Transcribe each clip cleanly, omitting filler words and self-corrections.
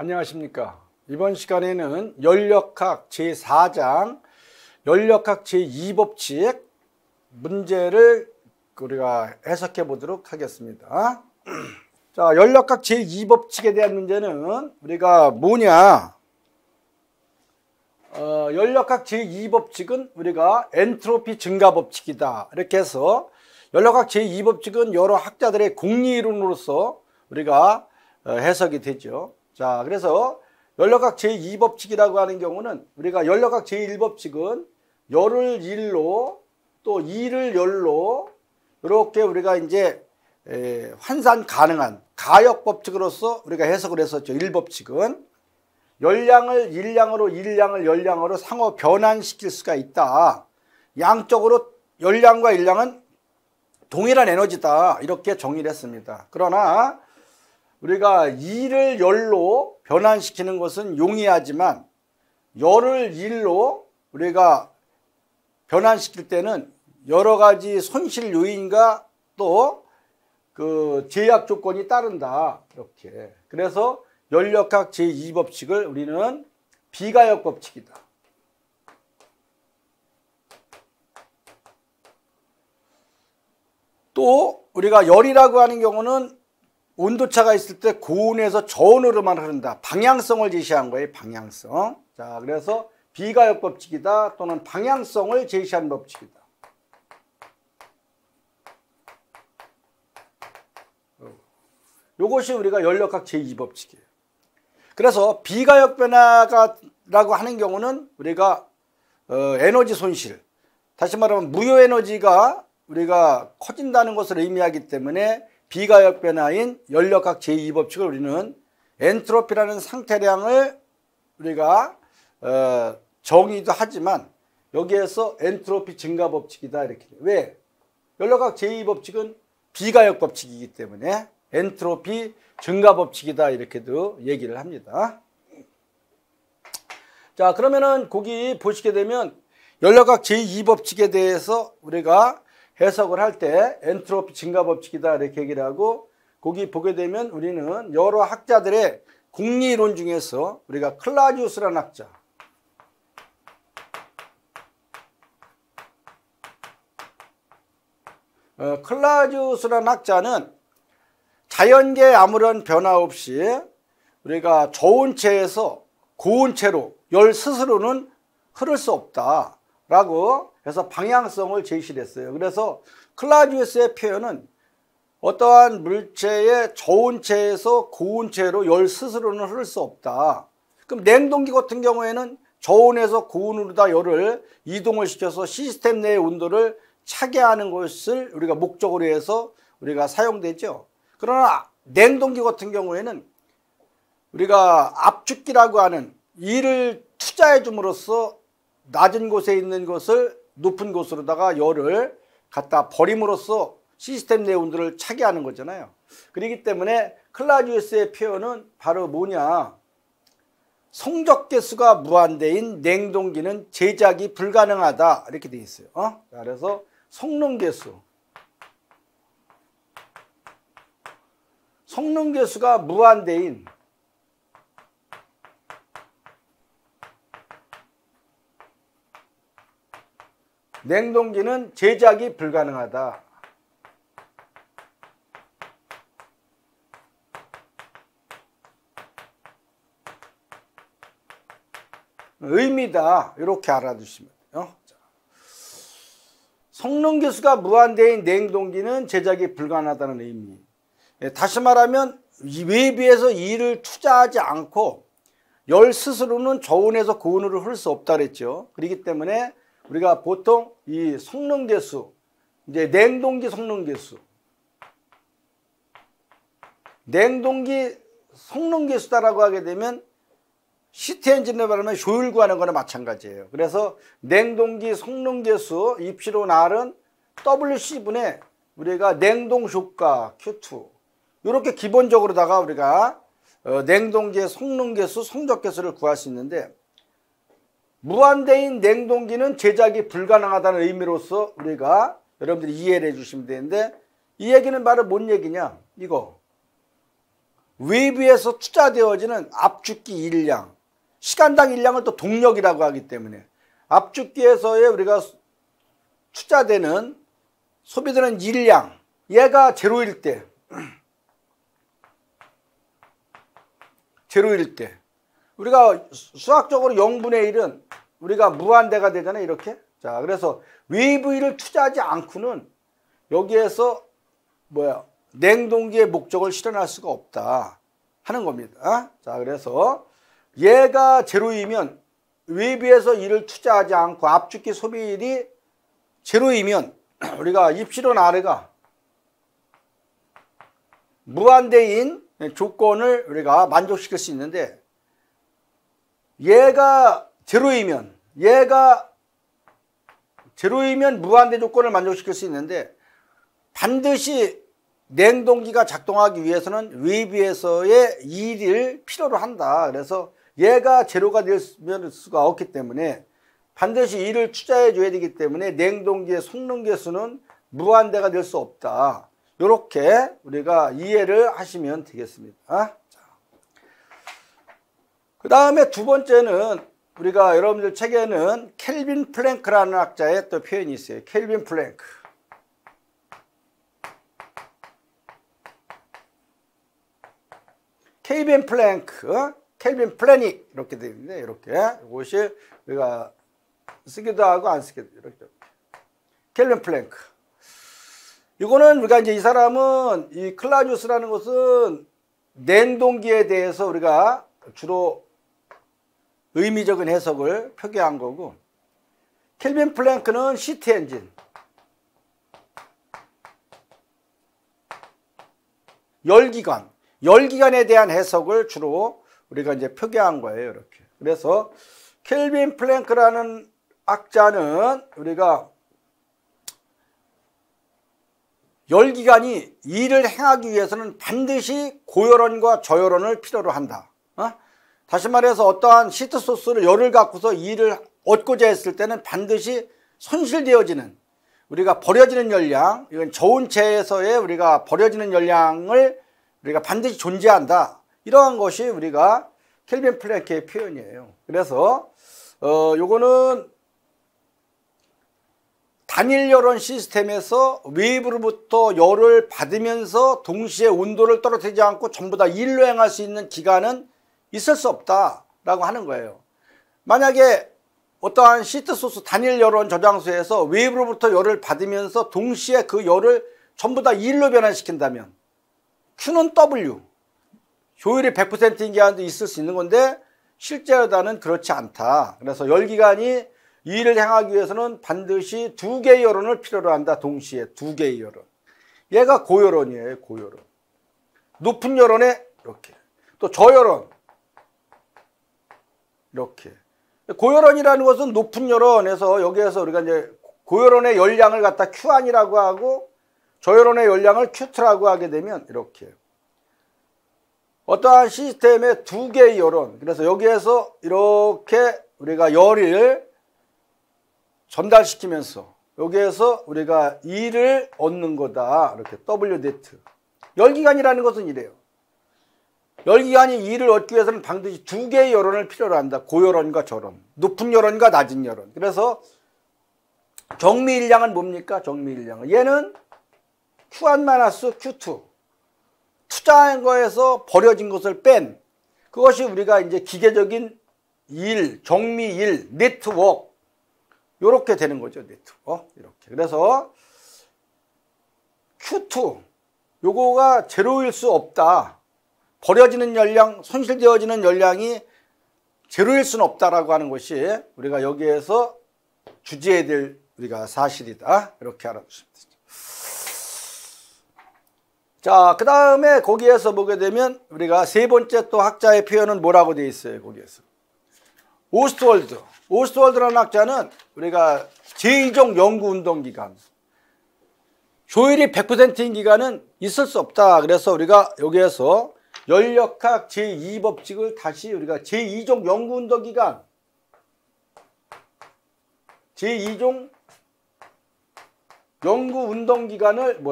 안녕하십니까. 이번 시간에는 연력학 제4장 연력학 제2법칙 문제를 우리가 해석해 보도록 하겠습니다. 자, 연력학 제2법칙에 대한 문제는 우리가 뭐냐? 연력학 제2법칙은 우리가 엔트로피 증가 법칙이다. 이렇게 해서 연력학 제2법칙은 여러 학자들의 공리이론으로서 우리가 해석이 되죠. 자, 그래서 연력학 제2법칙이라고 하는 경우는 우리가 연력학 제1법칙은 열을 일로 또 일을 열로 이렇게 우리가 이제 환산 가능한 가역 법칙으로서 우리가 해석을 했었죠. 1법칙은 열량을 일량으로 일량을 열량으로 상호 변환시킬 수가 있다. 양적으로 열량과 일량은 동일한 에너지다. 이렇게 정의를 했습니다. 그러나 우리가 일을 열로 변환시키는 것은 용이하지만 열을 일로 우리가 변환시킬 때는 여러 가지 손실 요인과 또 그 제약 조건이 따른다. 이렇게. 그래서 연력학 제2법칙을 우리는 비가역 법칙이다. 또 우리가 열이라고 하는 경우는 온도차가 있을 때 고온에서 저온으로만 흐른다. 방향성을 제시한 거예요. 방향성. 자, 그래서 비가역 법칙이다 또는 방향성을 제시한 법칙이다. 이것이 우리가 연력학 제2법칙이에요. 그래서 비가역 변화라고 하는 경우는 우리가 에너지 손실, 다시 말하면 무효 에너지가 우리가 커진다는 것을 의미하기 때문에 비가역 변화인 연력학 제2법칙을 우리는 엔트로피라는 상태량을 우리가 정의도 하지만 여기에서 엔트로피 증가 법칙이다 이렇게. 왜? 연력학 제2법칙은 비가역 법칙이기 때문에 엔트로피 증가 법칙이다 이렇게도 얘기를 합니다. 자, 그러면은 거기 보시게 되면 연력학 제2법칙에 대해서 우리가 해석을 할 때 엔트로피 증가 법칙이다 이렇게 얘기를 하고 거기 보게 되면 우리는 여러 학자들의 공리이론 중에서 우리가 클라우지우스라는 학자, 클라우지우스라는 학자는 자연계에 아무런 변화 없이 우리가 저온체에서 고온체로 열 스스로는 흐를 수 없다라고 해서 방향성을 제시를 했어요. 그래서 클라우지우스의 표현은 어떠한 물체의 저온체에서 고온체로 열 스스로는 흐를 수 없다. 그럼 냉동기 같은 경우에는 저온에서 고온으로 다 열을 이동을 시켜서 시스템 내의 온도를 차게 하는 것을 우리가 목적으로 해서 우리가 사용되죠. 그러나 냉동기 같은 경우에는 우리가 압축기라고 하는 이를 투자해 줌으로써 낮은 곳에 있는 것을 높은 곳으로다가 열을 갖다 버림으로써 시스템 내 온도를 차게 하는 거잖아요. 그렇기 때문에 클라우지우스의 표현은 바로 뭐냐? 성적계수가 무한대인 냉동기는 제작이 불가능하다 이렇게 돼 있어요. 그래서 성능계수가 무한대인 냉동기는 제작이 불가능하다. 의미다. 이렇게 알아두시면 돼요. 성능계수가 무한대인 냉동기는 제작이 불가능하다는 의미. 다시 말하면 외부에서 일을 투자하지 않고 열 스스로는 저온에서 고온으로 흐를 수 없다 그랬죠. 그렇기 때문에 우리가 보통 이 성능계수, 이제 냉동기 성능계수, 냉동기 성능계수다라고 하게 되면 시트 엔진을 말하면 효율 구하는 거나 마찬가지예요. 그래서 냉동기 성능계수 입시로 R은 WC분의 우리가 냉동효과 Q2 이렇게 기본적으로다가 우리가 냉동기의 성능계수, 성적계수를 구할 수 있는데 무한대인 냉동기는 제작이 불가능하다는 의미로서 우리가 여러분들이 이해를 해 주시면 되는데 이 얘기는 바로 뭔 얘기냐? 이거 외부에서 투자되어지는 압축기 일량, 시간당 일량을 또 동력이라고 하기 때문에 압축기에서의 우리가 투자되는 소비되는 일량, 얘가 제로일 때 우리가 수학적으로 0분의 1은 우리가 무한대가 되잖아요. 이렇게. 자, 그래서 외부를 투자하지 않고는 여기에서 냉동기의 목적을 실현할 수가 없다 하는 겁니다. 자, 그래서 얘가 제로이면 외부에서 일을 투자하지 않고 압축기 소비일이 제로이면 우리가 입실온 R가 무한대인 조건을 우리가 만족시킬 수 있는데, 얘가 제로이면 무한대 조건을 만족시킬 수 있는데, 반드시 냉동기가 작동하기 위해서는 외부에서의 일을 필요로 한다. 그래서 얘가 제로가 될 수가 없기 때문에 반드시 일을 투자해 줘야 되기 때문에 냉동기의 속능계수는 무한대가 될 수 없다. 이렇게 우리가 이해를 하시면 되겠습니다. 그 다음에 두 번째는 우리가 여러분들 책에는 켈빈 플랭크라는 학자의 또 표현이 있어요. 켈빈 플랭크. 켈빈 플랭크, 켈빈 플래닉 이렇게 되어 있는데, 이렇게 이것이 우리가 쓰기도 하고 안 쓰기도 이렇게. 켈빈 플랭크. 이거는 우리가 이제 이 사람은 이 클라우지우스라는 것은 냉동기에 대해서 우리가 주로 의미적인 해석을 표기한 거고, 켈빈 플랭크는 시트 엔진, 열기관에 대한 해석을 주로 우리가 이제 표기한 거예요. 이렇게. 그래서 켈빈 플랭크라는 학자는 우리가 열기관이 일을 행하기 위해서는 반드시 고열원과 저열원을 필요로 한다. 다시 말해서 어떠한 시트 소스를 열을 갖고서 일을 얻고자 했을 때는 반드시 손실되어지는, 우리가 버려지는 열량, 이건 저온체에서의 우리가 버려지는 열량을 우리가 반드시 존재한다. 이러한 것이 우리가 켈빈 플랭크의 표현이에요. 그래서 요거는 단일 열원 시스템에서 외부로부터 열을 받으면서 동시에 온도를 떨어뜨리지 않고 전부 다 일로 행할 수 있는 기간은 있을 수 없다라고 하는 거예요. 만약에 어떠한 시트소스 단일 열원 저장소에서 외부로부터 열을 받으면서 동시에 그 열을 전부 다 일로 변환시킨다면 Q는 W, 효율이 100%인 기간도 있을 수 있는 건데 실제로는 그렇지 않다. 그래서 열기관이 일을 행하기 위해서는 반드시 두 개의 열원을 필요로 한다. 동시에 두 개의 열원. 얘가 고열원이에요. 고열원. 높은 열원에 이렇게, 또 저열원 이렇게. 고열원이라는 것은 높은 열원에서 여기에서 우리가 이제 고열원의 열량을 갖다 Q1이라고 하고 저열원의 열량을 Q2라고 하게 되면 이렇게 어떠한 시스템의 두 개의 열원, 그래서 여기에서 이렇게 우리가 열을 전달시키면서 여기에서 우리가 E를 얻는 거다. 이렇게 W 네트. 열기관이라는 것은 이래요. 열기관이 E를 얻기 위해서는 반드시 두 개의 열원을 필요로 한다. 고열원과 저열원, 높은 열원과 낮은 열원. 그래서 정미일량은 뭡니까? 정미일량은 얘는 Q1-Q2, 투자한 거에서 버려진 것을 뺀, 그것이 우리가 이제 기계적인 일, 정미일, 네트워크, 요렇게 되는 거죠. 네트워크. 이렇게. 그래서 Q2 요거가 제로일 수 없다. 버려지는 열량, 손실되어지는 열량이 제로일 수는 없다라고 하는 것이 우리가 여기에서 주제해야 될 우리가 사실이다. 이렇게 알아두시면 되죠. 자, 그 다음에 거기에서 보게 되면 우리가 세 번째 또 학자의 표현은 뭐라고 되어 있어요. 거기에서 오스트월드라는 학자는 우리가 제2종 연구운동기간, 효율이 100%인 기간은 있을 수 없다. 그래서 우리가 여기에서 연력학 제2법칙을 다시 우리가 제2종 연구운동기간, 제2종 연구운동기간을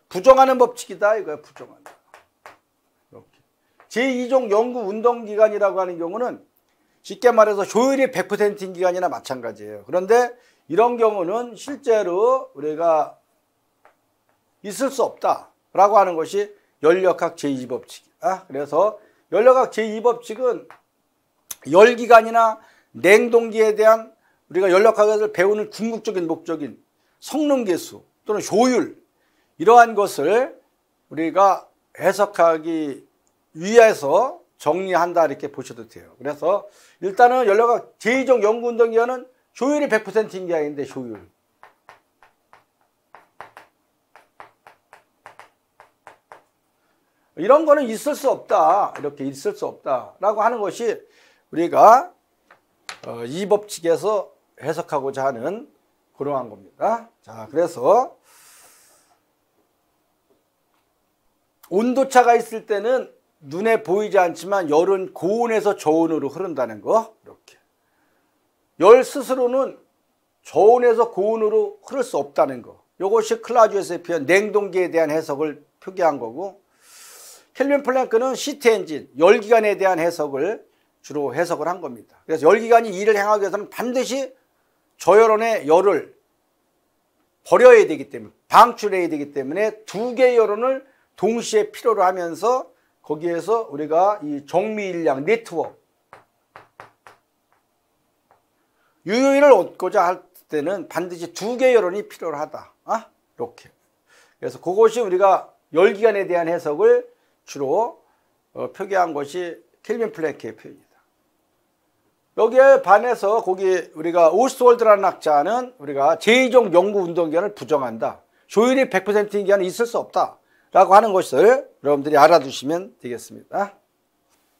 부정하는 법칙이다. 이거야, 부정한다. 이렇게. 제2종 연구 운동 기간이라고 하는 경우는 쉽게 말해서 효율이 100%인 기간이나 마찬가지예요. 그런데 이런 경우는 실제로 우리가 있을 수 없다라고 하는 것이 열역학 제2법칙이야. 그래서 열역학 제2법칙은 열기간이나 냉동기에 대한 우리가 열역학을 배우는 궁극적인 목적인 성능계수 또는 효율, 이러한 것을 우리가 해석하기 위해서 정리한다, 이렇게 보셔도 돼요. 그래서 일단은 열역학 제2종 연구운동기간은 효율이 100%인 게 아닌데 효율. 이런 거는 있을 수 없다. 이렇게 있을 수 없다라고 하는 것이 우리가 이 법칙에서 해석하고자 하는 그러한 겁니다. 자, 그래서 온도차가 있을 때는 눈에 보이지 않지만 열은 고온에서 저온으로 흐른다는 거. 이렇게. 열 스스로는 저온에서 고온으로 흐를 수 없다는 거. 이것이 클라우지우스의 표현 냉동기에 대한 해석을 표기한 거고, 켈빈 플랭크는 시트 엔진, 열기관에 대한 해석을 주로 해석을 한 겁니다. 그래서 열기관이 일을 행하기 위해서는 반드시 저열원의 열을 버려야 되기 때문에, 방출해야 되기 때문에 두 개의 열원을 동시에 필요로 하면서 거기에서 우리가 이 정미일량 네트워크, 유효율을 얻고자 할 때는 반드시 두 개의 열원이 필요로 하다. 이렇게. 그래서 그것이 우리가 열기관에 대한 해석을 주로 표기한 것이 켈빈 플랭크의 표현이다. 여기에 반해서 거기 우리가 오스트월드라는 학자는 우리가 제2종 연구운동기간을 부정한다. 효율이 100%인 기간은 있을 수 없다라고 하는 것을 여러분들이 알아두시면 되겠습니다.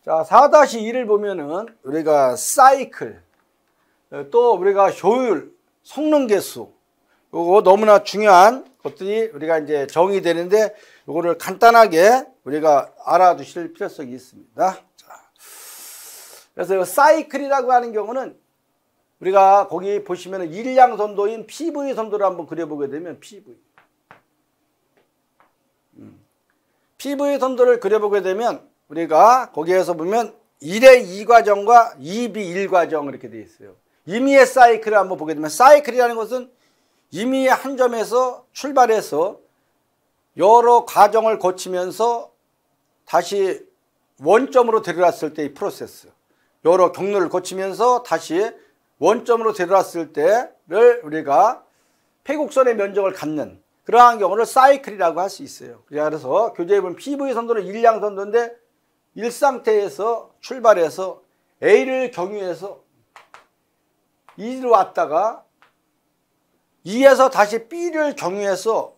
자, 4-2를 보면은 우리가 사이클, 또 우리가 효율, 성능계수, 요거 너무나 중요한 것들이 우리가 이제 정의되는데 요거를 간단하게 우리가 알아두실 필요성이 있습니다. 자, 그래서 이 사이클이라고 하는 경우는 우리가 거기 보시면 일량 선도인 PV 선도를 한번 그려보게 되면 PV 선도를 그려보게 되면 우리가 거기에서 보면 1의 2과정과 2B 1과정 이렇게 되어 있어요. 임의의 사이클을 한번 보게 되면 사이클이라는 것은 임의의 한 점에서 출발해서 여러 과정을 거치면서 다시 원점으로 데려왔을 때의 프로세스, 여러 경로를 거치면서 다시 원점으로 데려왔을 때를 우리가 폐곡선의 면적을 갖는 그러한 경우를 사이클이라고 할 수 있어요. 그래서 교재에 보면 PV 선도는 일량 선도인데 1상태에서 출발해서 A를 경유해서 2로 왔다가 2에서 다시 B를 경유해서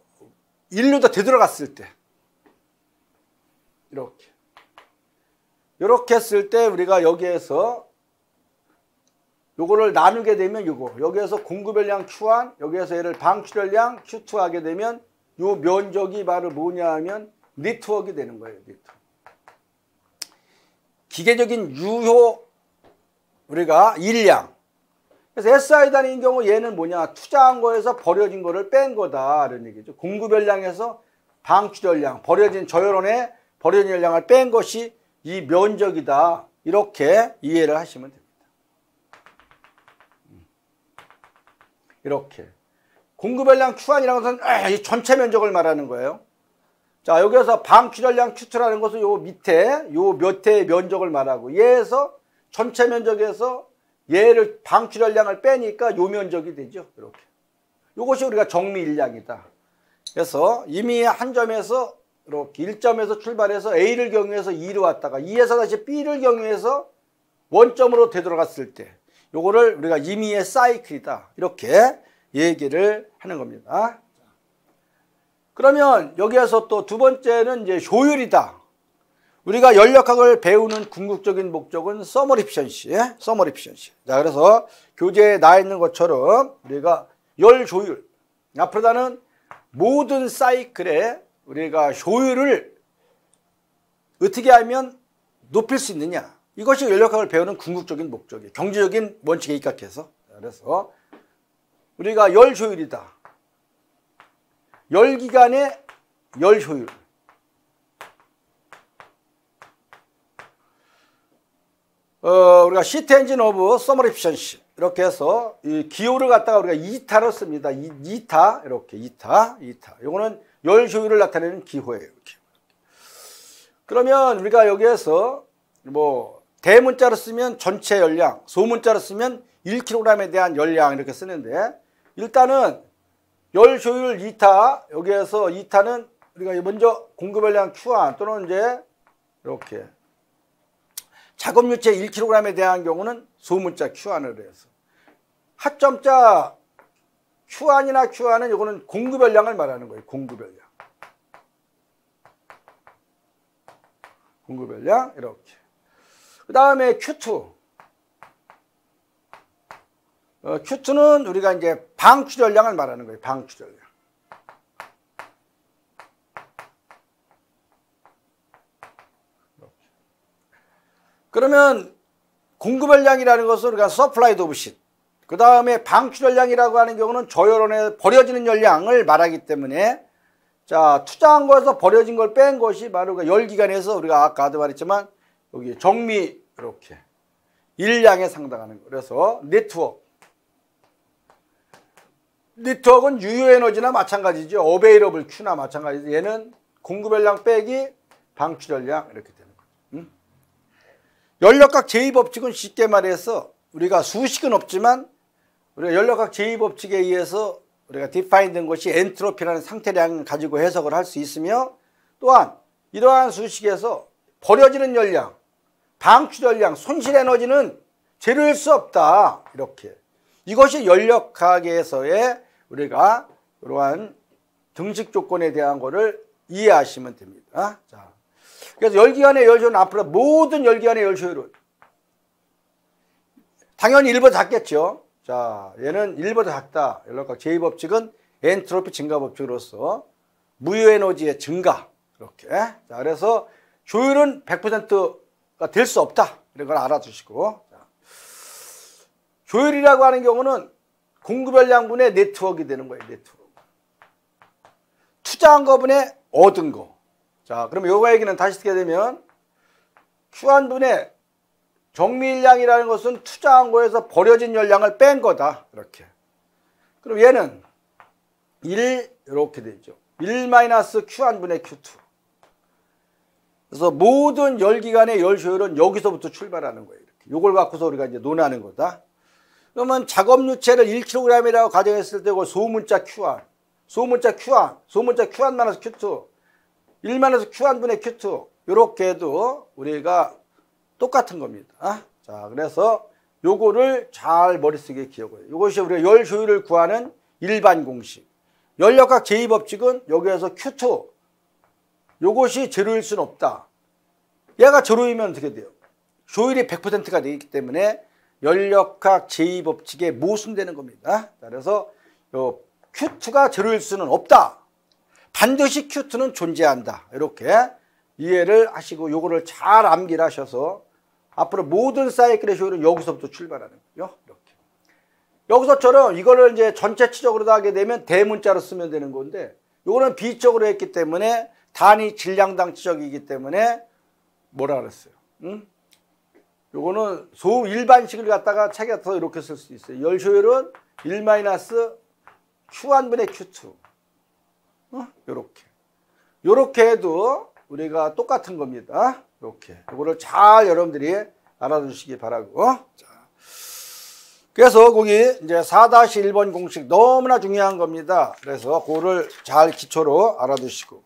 1로 더 되돌아갔을 때 이렇게 했을 때 우리가 여기에서 요거를 나누게 되면 여기에서 공급열량 Q1, 여기에서 얘를 방출열량 Q2 하게 되면 요 면적이 바로 뭐냐 하면 네트워크가 되는 거예요. 네트워크. 기계적인 유효 우리가 일량. 그래서 SI 단위인 경우 얘는 뭐냐, 투자한 거에서 버려진 거를 뺀 거다 이런 얘기죠. 공급열량에서 방출열량, 버려진 저열원에 버려진 열량을 뺀 것이 이 면적이다, 이렇게 이해를 하시면 됩니다. 이렇게 공급열량 Q1이라는 것은 이 전체 면적을 말하는 거예요. 자, 여기에서 방출열량 Q2라는 것은 요 밑에 요 몇 회의 면적을 말하고, 얘에서 전체 면적에서 얘를 방출열량을 빼니까 요 면적이 되죠. 이렇게. 요것이 우리가 정미일량이다. 그래서 이미 한 점에서 이렇게 1점에서 출발해서 A를 경유해서 2로 왔다가 2에서 다시 B를 경유해서 원점으로 되돌아갔을 때 요거를 우리가 임의의 사이클이다, 이렇게 얘기를 하는 겁니다. 그러면 여기에서 또 두 번째는 이제 효율이다. 우리가 열역학을 배우는 궁극적인 목적은 서머 이피션시. 자, 그래서 교재에 나와 있는 것처럼 우리가 열 효율, 앞으로는 모든 사이클에 우리가 효율을 어떻게 하면 높일 수 있느냐, 이것이 열역학을 배우는 궁극적인 목적이에요. 경제적인 원칙에 입각해서. 그래서 우리가 열 효율이다. 열기간의 열 효율. 우리가 시트 엔진 오브 서머 에피션시 이렇게 해서 이 기호를 갖다가 우리가 이타로 씁니다. 이타 이렇게 이타. 이거는 열 효율을 나타내는 기호예요. 이렇게. 그러면 우리가 여기에서 뭐 대문자로 쓰면 전체 열량, 소문자로 쓰면 1kg에 대한 열량 이렇게 쓰는데 일단은 열 효율 이타 여기에서 이타는 우리가 먼저 공급 열량 Q1 또는 이제 이렇게 작업유체 1kg에 대한 경우는 소문자 Q1으로 해서 하점자 Q1이나 Q1은 이거는 공급 열량을 말하는 거예요. 공급 열량. 공급 열량 이렇게. 그 다음에 Q2. Q2는 우리가 이제 방출열량을 말하는 거예요. 방출열량. 그러면 공급열량이라는 것은 우리가 서플라이드 오브 시. 그 다음에 방출열량이라고 하는 경우는 저열원에 버려지는 열량을 말하기 때문에 자 투자한 거에서 버려진 걸 뺀 것이 바로 열기관에서 우리가 아까도 말했지만 여기 정미 이렇게 일량에 상당하는 거. 그래서 네트워크는 유효에너지나 마찬가지죠. 어베이러블 Q나 마찬가지죠. 얘는 공급열량 빼기 방출열량 이렇게 되는 거죠. 연력학 제2법칙은 쉽게 말해서 우리가 수식은 없지만 우리가 연력학 제2법칙에 의해서 우리가 디파인된 것이 엔트로피라는 상태량을 가지고 해석을 할 수 있으며 또한 이러한 수식에서 버려지는 열량, 방출열량, 손실에너지는 재료일 수 없다. 이렇게. 이것이 연력학에서의 우리가 이러한 등식 조건에 대한 거를 이해하시면 됩니다. 자, 그래서 열기관의 열효율은 앞으로 모든 열기관의 열효율은 당연히 1보다 작겠죠. 자, 얘는 1보다 작다. 연력학 제2법칙은 엔트로피 증가 법칙으로서 무효에너지의 증가. 이렇게. 자, 그래서 효율은 100%가 될 수 없다. 이런 걸 알아두시고. 자, 효율이라고 하는 경우는 공급열량분의 네트워크가 되는 거예요. 네트워크. 투자한 거분에 얻은 거. 자, 그럼 요거 얘기는 다시 듣게 되면 Q1분의 정미일량이라는 것은 투자한 거에서 버려진 열량을 뺀 거다. 이렇게. 그럼 얘는 1 이렇게 되죠. 1-Q1분의 Q2. 그래서 모든 열기관의 열효율은 여기서부터 출발하는 거예요. 이렇게. 요걸 갖고서 우리가 이제 논하는 거다. 그러면 작업유체를 1kg이라고 가정했을 때 그걸 소문자 Q1, 소문자 Q1, 소문자 Q1-Q2, 1-Q1분의 Q2 이렇게 해도 우리가 똑같은 겁니다. 자, 그래서 요거를 잘 머릿속에 기억해요. 이것이 우리가 열 효율을 구하는 일반 공식. 연력학 제2법칙은 여기에서 Q2 요것이 제로일 수는 없다. 얘가 제로이면 어떻게 돼요? 효율이 100%가 되기 때문에 연력학 제2법칙에 모순되는 겁니다. 자, 그래서 요 Q2가 제로일 수는 없다. 반드시 Q2는 존재한다. 이렇게 이해를 하시고 요거를 잘 암기를 하셔서 앞으로 모든 사이클의 효율은 여기서부터 출발하는 거예요. 이렇게. 여기서처럼 이거를 이제 전체치적으로 하게 되면 대문자로 쓰면 되는 건데 요거는 비적으로 했기 때문에 단위 질량당 치적이기 때문에 뭐라 그랬어요? 요거는 일반식을 갖다가 책에 더 이렇게 쓸 수 있어요. 열 효율은 1-Q1분의 Q2. 요렇게 해도 우리가 똑같은 겁니다. 이렇게. 이거를 잘 여러분들이 알아두시기 바라고. 자. 그래서 거기 이제 4-1번 공식 너무나 중요한 겁니다. 그래서 그거를 잘 기초로 알아두시고.